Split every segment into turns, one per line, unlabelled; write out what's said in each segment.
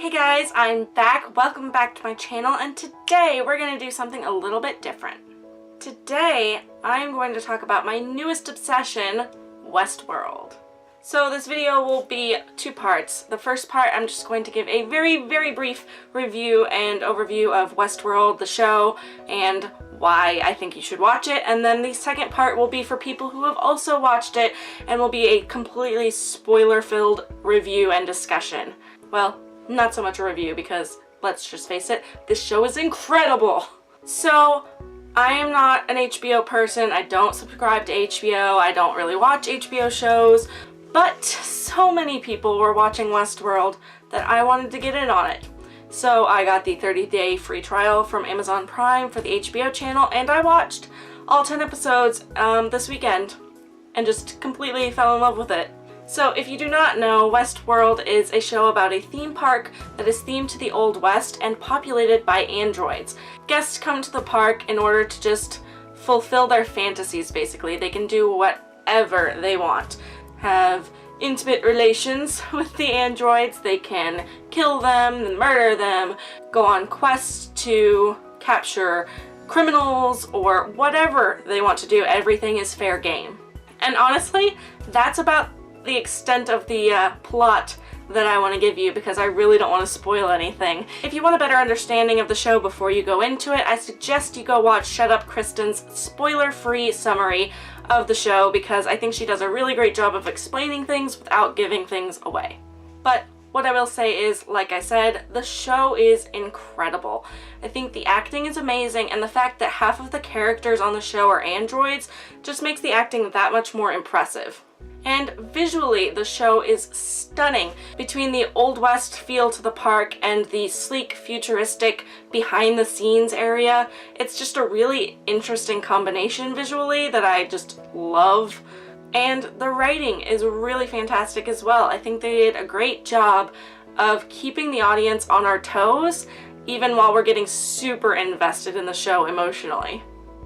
Hey guys, I'm back. Welcome back to my channel, and today we're going to do something a little bit different. Today, I'm going to talk about my newest obsession, Westworld. So this video will be two parts. The first part, I'm just going to give a very brief review and overview of Westworld, the show, and why I think you should watch it. And then the second part will be for people who have also watched it and will be a completely spoiler-filled review and discussion. Well, not so much a review because, let's just face it, this show is incredible! So, I am not an HBO person. I don't subscribe to HBO. I don't really watch HBO shows. But so many people were watching Westworld that I wanted to get in on it. So I got the 30-day free trial from Amazon Prime for the HBO channel, and I watched all 10 episodes this weekend and just completely fell in love with it. So if you do not know, Westworld is a show about a theme park that is themed to the Old West and populated by androids. Guests come to the park in order to just fulfill their fantasies, basically. They can do whatever they want. Have intimate relations with the androids, they can kill them, murder them, go on quests to capture criminals, or whatever they want to do. Everything is fair game. And honestly, that's about the extent of the plot that I want to give you, because I really don't want to spoil anything. If you want a better understanding of the show before you go into it, I suggest you go watch Shut Up Kristen's spoiler-free summary of the show, because I think she does a really great job of explaining things without giving things away. But what I will say is, like I said, the show is incredible. I think the acting is amazing, and the fact that half of the characters on the show are androids just makes the acting that much more impressive. And visually, the show is stunning. Between the Old West feel to the park and the sleek, futuristic, behind-the-scenes area, it's just a really interesting combination visually that I just love. And the writing is really fantastic as well. I think they did a great job of keeping the audience on our toes, even while we're getting super invested in the show emotionally.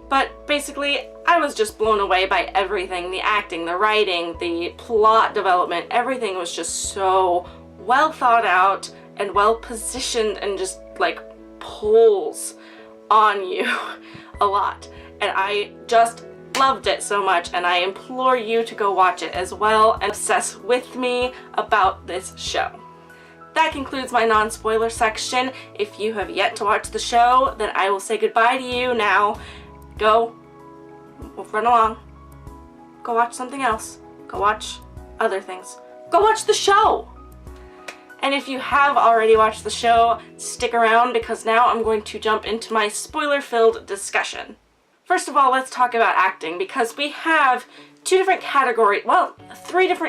But basically, I was just blown away by everything. The acting, the writing, the plot development, everything was just so well thought out and well positioned and just like pulls on you a lot. And I just loved it so much, and I implore you to go watch it as well and obsess with me about this show. That concludes my non-spoiler section. If you have yet to watch the show, then I will say goodbye to you now. Go, run along, go watch something else, go watch other things, go watch the show! And if you have already watched the show, stick around, because now I'm going to jump into my spoiler-filled discussion. First of all, let's talk about acting, because we have three different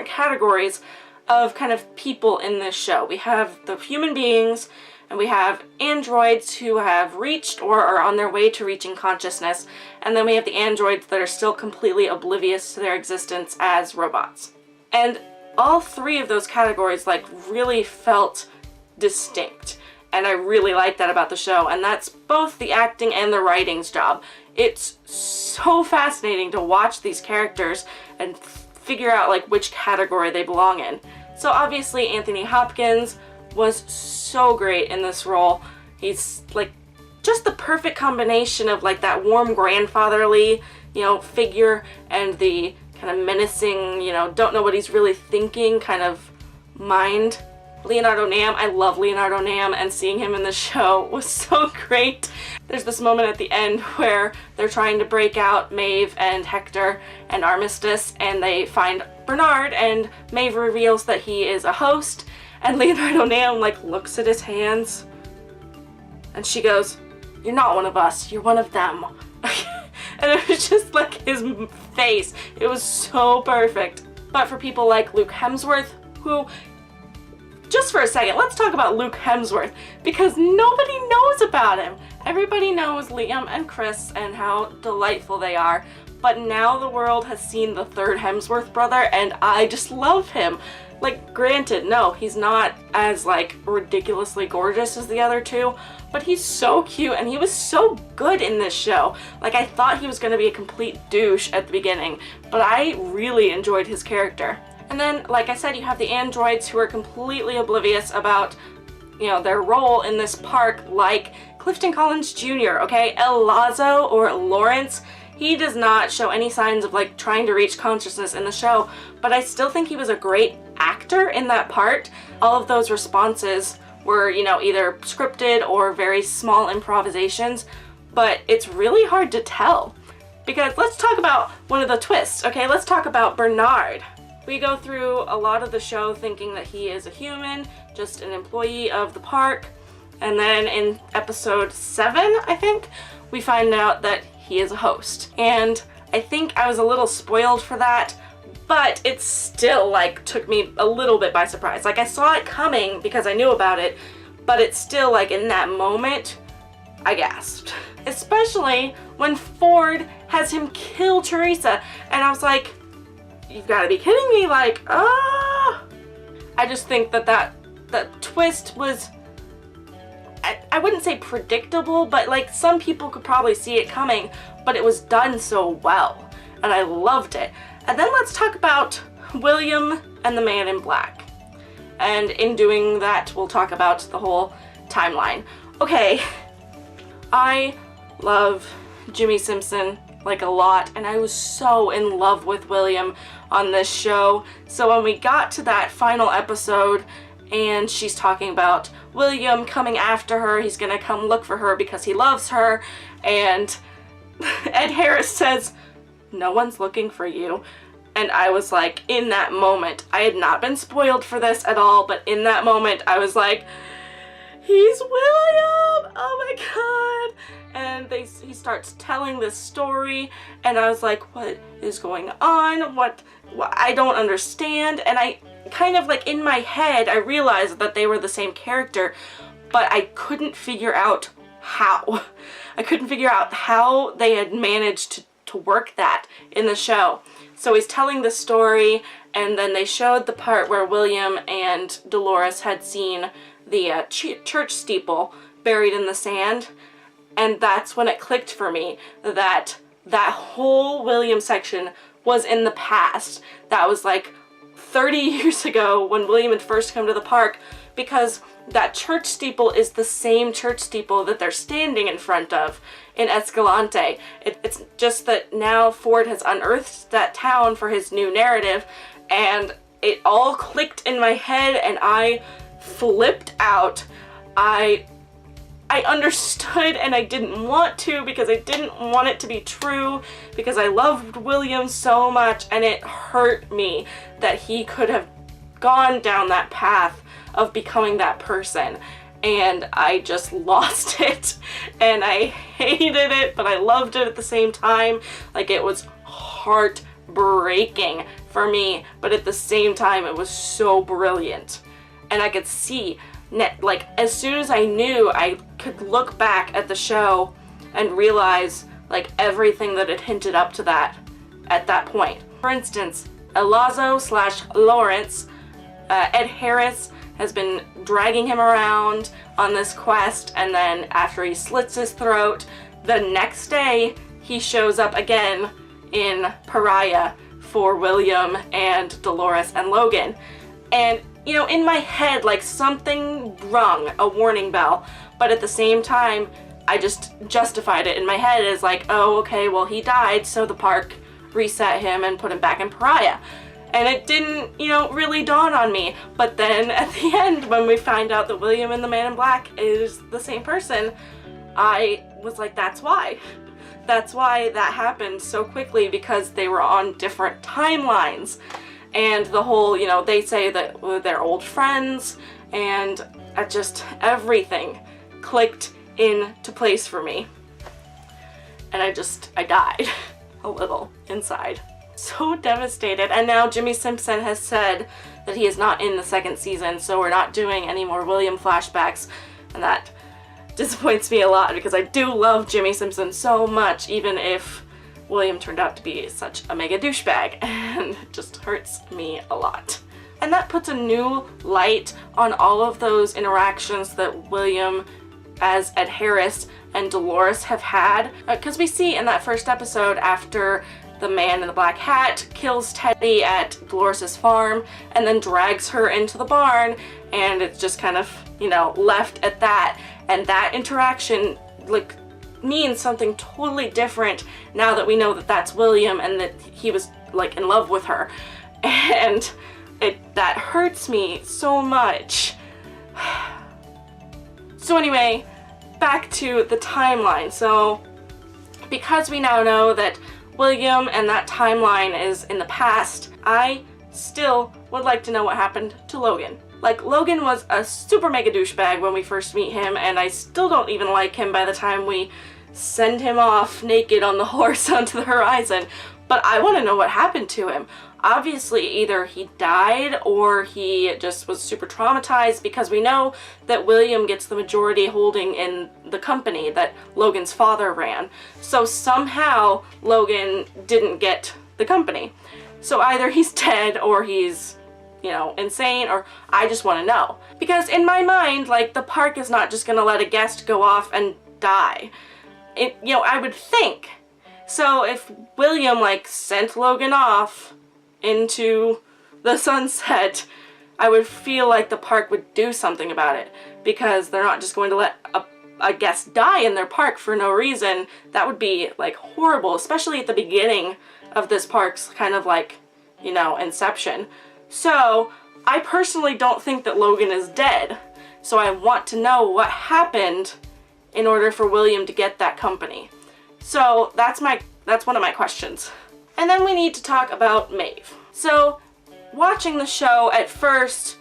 categories of kind of people in this show. We have the human beings, and we have androids who have reached or are on their way to reaching consciousness, and then we have the androids that are still completely oblivious to their existence as robots. And all three of those categories really felt distinct, and I really like that about the show, and that's both the acting and the writing's job. It's so fascinating to watch these characters and figure out which category they belong in. So obviously Anthony Hopkins was so great in this role. He's just the perfect combination of that warm grandfatherly, figure, and the kind of menacing, don't know what he's really thinking kind of mind. Leonardo Nam, I love Leonardo Nam, and seeing him in the show was so great. There's this moment at the end where they're trying to break out Maeve and Hector and Armistice, and they find Bernard, and Maeve reveals that he is a host, and Leonardo Nam looks at his hands, and she goes, "You're not one of us, you're one of them." And it was just his face. It was so perfect. But for people like Luke Hemsworth, who, just for a second, let's talk about Luke Hemsworth, because nobody knows about him. Everybody knows Liam and Chris and how delightful they are, but now the world has seen the third Hemsworth brother, and I just love him. Granted, no, he's not as ridiculously gorgeous as the other two, but he's so cute, and he was so good in this show. I thought he was going to be a complete douche at the beginning, but I really enjoyed his character. And then, like I said, you have the androids who are completely oblivious about their role in this park like Clifton Collins Jr., okay? El Lazo, or Lawrence, he does not show any signs of like trying to reach consciousness in the show, but I still think he was a great actor in that part. All of those responses were, either scripted or very small improvisations, but it's really hard to tell. Because let's talk about one of the twists, okay? Let's talk about Bernard. We go through a lot of the show thinking that he is a human, just an employee of the park, and then in episode 7, I think, we find out that he is a host. And I think I was a little spoiled for that, but it still like took me a little bit by surprise. Like I saw it coming because I knew about it, but it's still like in that moment, I gasped. Especially when Ford has him kill Teresa, and I was like, you've got to be kidding me, like, ah! I just think that twist was, I wouldn't say predictable, but like some people could probably see it coming, but it was done so well, and I loved it. And then let's talk about William and the Man in Black. And in doing that, we'll talk about the whole timeline. Okay, I love Jimmy Simpson like a lot, and I was so in love with William on this show. So when we got to that final episode and she's talking about William coming after her, he's gonna come look for her because he loves her, and Ed Harris says, "No one's looking for you." And I was like, in that moment, I had not been spoiled for this at all, but in that moment I was like, he's William! Oh my god! And he starts telling this story, and I was like, what is going on? What I don't understand. And I kind of like in my head, I realized that they were the same character, but I couldn't figure out how. I couldn't figure out how they had managed to work that in the show. So he's telling the story, and then they showed the part where William and Dolores had seen the church steeple buried in the sand, and that's when it clicked for me that that whole William section was in the past. That was like 30 years ago when William had first come to the park, because that church steeple is the same church steeple that they're standing in front of in Escalante. It's just that now Ford has unearthed that town for his new narrative, and it all clicked in my head and I flipped out. I understood, and I didn't want to, because I didn't want it to be true, because I loved William so much, and it hurt me that he could have gone down that path of becoming that person, and I just lost it, and I hated it, but I loved it at the same time. Like, it was heartbreaking for me, but at the same time it was so brilliant, and I could see, like, as soon as I knew, I could look back at the show and realize like everything that had hinted up to that at that point. For instance, Elazo/Lawrence, Ed Harris has been dragging him around on this quest, and then after he slits his throat, the next day he shows up again in Pariah for William and Dolores and Logan. And you know, in my head, like, something rung a warning bell, but at the same time, I just justified it in my head as like, oh, okay, well, he died, so the park reset him and put him back in Pariah. And it didn't, really dawn on me. But then at the end, when we find out that William and the Man in Black is the same person, I was like, that's why. That's why that happened so quickly, because they were on different timelines. And the whole, they say that they're old friends, and everything clicked into place for me. And I died a little inside. So devastated. And now Jimmy Simpson has said that he is not in the second season, so we're not doing any more William flashbacks, and that disappoints me a lot, because I do love Jimmy Simpson so much, even if William turned out to be such a mega douchebag, and it just hurts me a lot. And that puts a new light on all of those interactions that William as Ed Harris and Dolores have had, because we see in that first episode, after the man in the black hat kills Teddy at Dolores' farm and then drags her into the barn, and it's just kind of you know, left at that. And that interaction, like, means something totally different now that we know that that's William and that he was, like, in love with her. And that hurts me so much. So anyway, back to the timeline. So because we now know that William and that timeline is in the past, I still would like to know what happened to Logan. Like, Logan was a super mega douchebag when we first meet him, and I still don't even like him by the time we send him off naked on the horse onto the horizon. But I want to know what happened to him. Obviously, either he died or he just was super traumatized, because we know that William gets the majority holding in the company that Logan's father ran. So somehow Logan didn't get the company. So either he's dead or he's, you know, insane, or I just want to know. Because in my mind, like, the park is not just going to let a guest go off and die. You know, I would think. So if William, like, sent Logan off into the sunset, I would feel like the park would do something about it, because they're not just going to let a guest die in their park for no reason. That would be, like, horrible, especially at the beginning of this park's kind of, like, you know, inception. So I personally don't think that Logan is dead. So I want to know what happened in order for William to get that company. So that's one of my questions. And then we need to talk about Maeve. So watching the show, at first,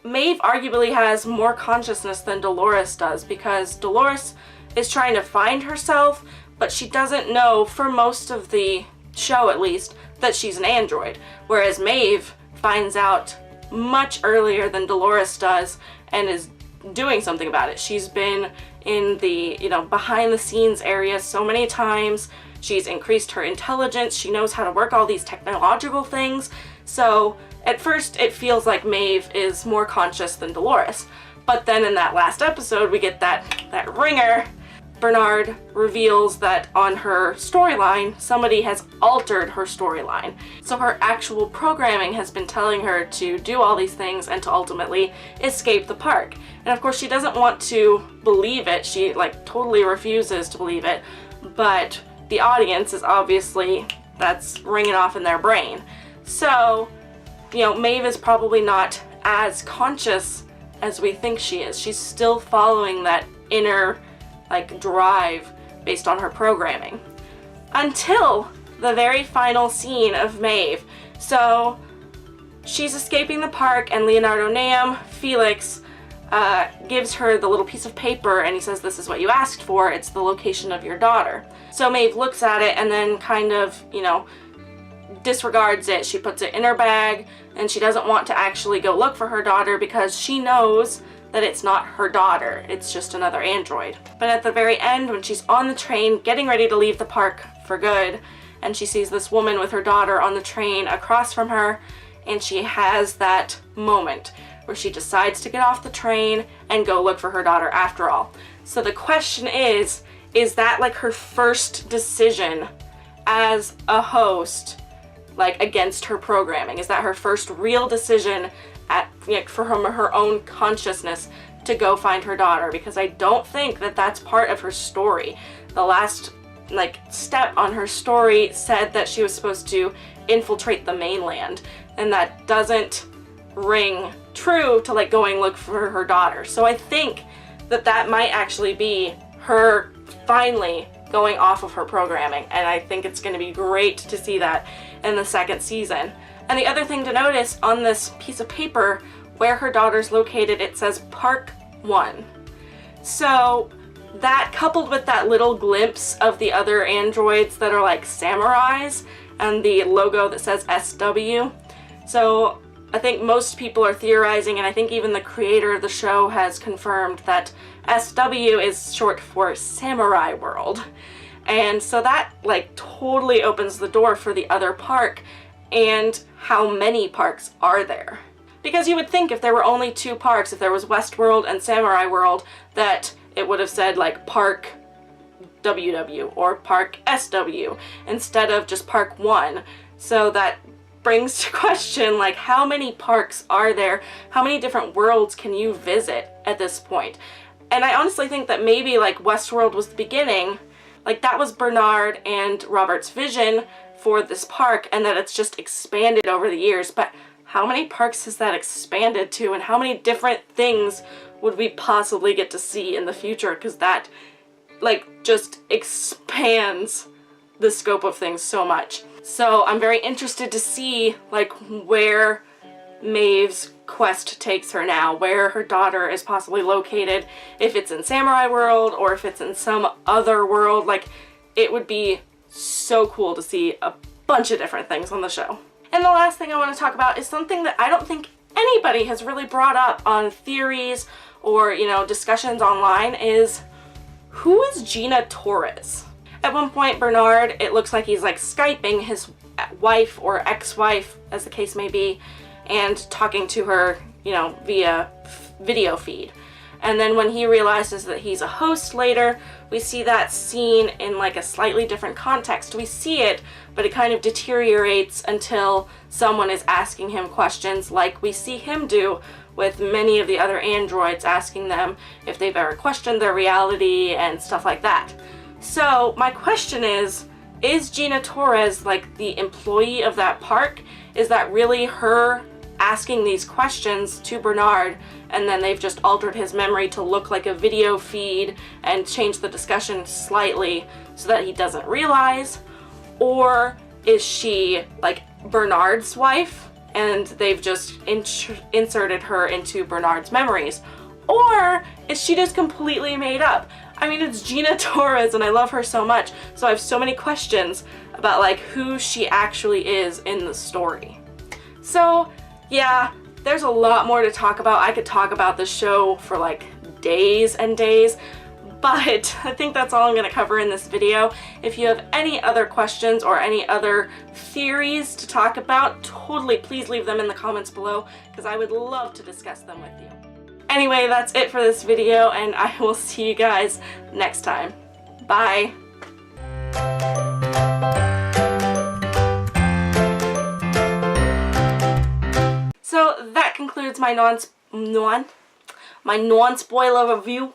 Maeve arguably has more consciousness than Dolores does, because Dolores is trying to find herself, but she doesn't know, for most of the show at least, that she's an android. Whereas Maeve finds out much earlier than Dolores does and is doing something about it. She's been in the, you know, behind the scenes area so many times. She's increased her intelligence. She knows how to work all these technological things. So at first it feels like Maeve is more conscious than Dolores. But then in that last episode we get that ringer. Bernard reveals that on her storyline, somebody has altered her storyline. So her actual programming has been telling her to do all these things and to ultimately escape the park. And of course she doesn't want to believe it. She, like, totally refuses to believe it. But the audience is obviously, that's ringing off in their brain. So, you know, Maeve is probably not as conscious as we think she is. She's still following that inner, like, drive based on her programming. Until the very final scene of Maeve. So she's escaping the park, and Leonardo Nam, Felix, gives her the little piece of paper, and he says, "This is what you asked for, it's the location of your daughter." So Maeve looks at it and then kind of, you know, disregards it. She puts it in her bag, and she doesn't want to actually go look for her daughter because she knows that it's not her daughter, it's just another android. But at the very end, when she's on the train getting ready to leave the park for good, and she sees this woman with her daughter on the train across from her, and she has that moment where she decides to get off the train and go look for her daughter after all. So the question is that, like, her first decision as a host, like, against her programming? Is that her first real decision for her own consciousness to go find her daughter? Because I don't think that that's part of her story. The last, like, step on her story said that she was supposed to infiltrate the mainland, and that doesn't ring true to, like, going look for her daughter. So I think that that might actually be her finally going off of her programming, and I think it's going to be great to see that in the second season. And the other thing to notice, on this piece of paper where her daughter's located, it says Park 1. So that, coupled with that little glimpse of the other androids that are like samurais, and the logo that says SW. So I think most people are theorizing, and I think even the creator of the show has confirmed, that SW is short for Samurai World. And so that, like, totally opens the door for the other park. And how many parks are there? Because you would think if there were only 2 parks, if there was Westworld and Samurai World, that it would have said, like, Park WW or Park SW instead of just Park 1. So that brings to question, like, how many parks are there? How many different worlds can you visit at this point? And I honestly think that maybe, like, Westworld was the beginning, like, that was Bernard and Robert's vision for this park, and that it's just expanded over the years. But how many parks has that expanded to, and how many different things would we possibly get to see in the future? Because that, like, just expands the scope of things so much. So I'm very interested to see, like, where Maeve's quest takes her now, where her daughter is possibly located, if it's in Samurai World or if it's in some other world. Like, it would be so cool to see a bunch of different things on the show. And the last thing I want to talk about is something that I don't think anybody has really brought up on theories or, you know, discussions online, is who is Gina Torres? At one point, Bernard, it looks like he's like Skyping his wife or ex-wife, as the case may be, and talking to her, you know, via video feed. And then when he realizes that he's a host later, we see that scene in like a slightly different context. We see it, but it kind of deteriorates until someone is asking him questions, like we see him do with many of the other androids, asking them if they've ever questioned their reality and stuff like that. So my question is Gina Torres like the employee of that park? Is that really her asking these questions to Bernard, and then they've just altered his memory to look like a video feed and changed the discussion slightly so that he doesn't realize? Or is she like Bernard's wife and they've just inserted her into Bernard's memories? Or is she just completely made up? I mean, it's Gina Torres and I love her so much, so I have so many questions about like who she actually is in the story. So yeah, there's a lot more to talk about. I could talk about this show for like days and days, but I think that's all I'm going to cover in this video. If you have any other questions or any other theories to talk about, totally please leave them in the comments below, because I would love to discuss them with you. Anyway, that's it for this video, and I will see you guys next time. Bye! So that concludes my non-spoiler review